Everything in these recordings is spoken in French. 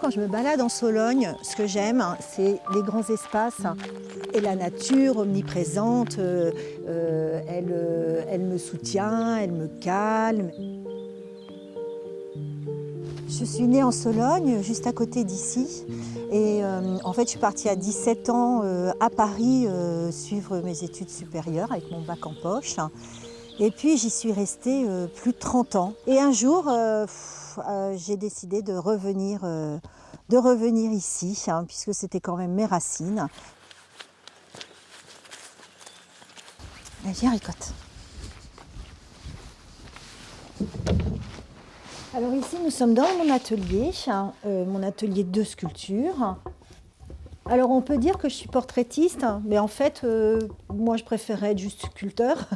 Quand je me balade en Sologne, ce que j'aime, c'est les grands espaces et la nature omniprésente. Elle me soutient, elle me calme. Je suis née en Sologne, juste à côté d'ici. Et en fait, je suis partie à 17 ans à Paris suivre mes études supérieures avec mon bac en poche. Et puis, j'y suis restée plus de 30 ans. Et un jour, j'ai décidé de revenir ici, puisque c'était quand même mes racines. Viens, Ricotte. Alors ici, nous sommes dans mon atelier de sculpture. Alors on peut dire que je suis portraitiste, mais en fait, moi je préférais être juste sculpteur.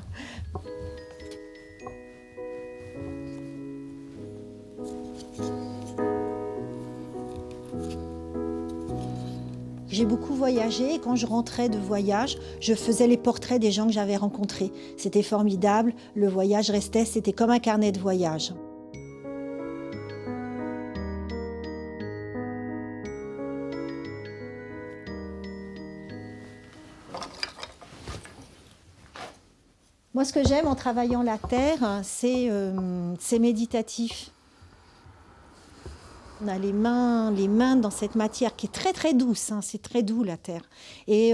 J'ai beaucoup voyagé et quand je rentrais de voyage, je faisais les portraits des gens que j'avais rencontrés. C'était formidable, le voyage restait, c'était comme un carnet de voyage. Moi, ce que j'aime en travaillant la terre, c'est méditatif. On a les mains dans cette matière qui est très très douce, c'est très doux la terre. Et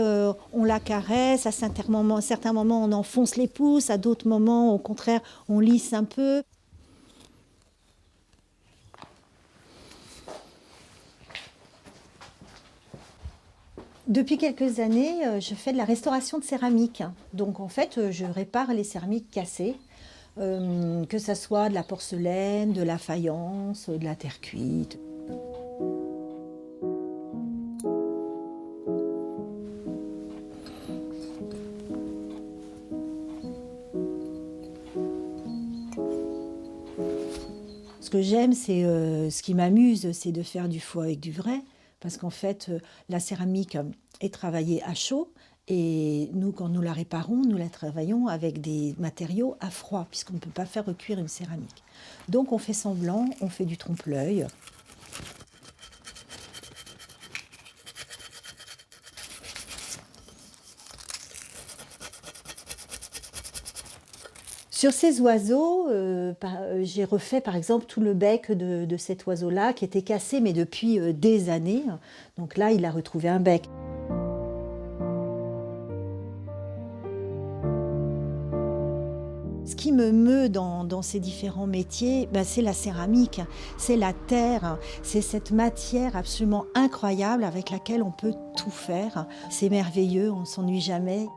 on la caresse, à certains moments on enfonce les pouces, à d'autres moments au contraire on lisse un peu. Depuis quelques années, je fais de la restauration de céramique. Donc en fait, je répare les céramiques cassées, que ça soit de la porcelaine, de la faïence, de la terre cuite. Ce que j'aime, c'est ce qui m'amuse, c'est de faire du faux avec du vrai. Parce qu'en fait, la céramique est travaillée à chaud et nous, quand nous la réparons, nous la travaillons avec des matériaux à froid, puisqu'on ne peut pas faire recuire une céramique. Donc on fait semblant, on fait du trompe-l'œil. Sur ces oiseaux, j'ai refait par exemple tout le bec de cet oiseau-là qui était cassé mais depuis des années. Donc là, il a retrouvé un bec. Ce qui me meut dans ces différents métiers, c'est la céramique, c'est la terre, c'est cette matière absolument incroyable avec laquelle on peut tout faire. C'est merveilleux, on ne s'ennuie jamais.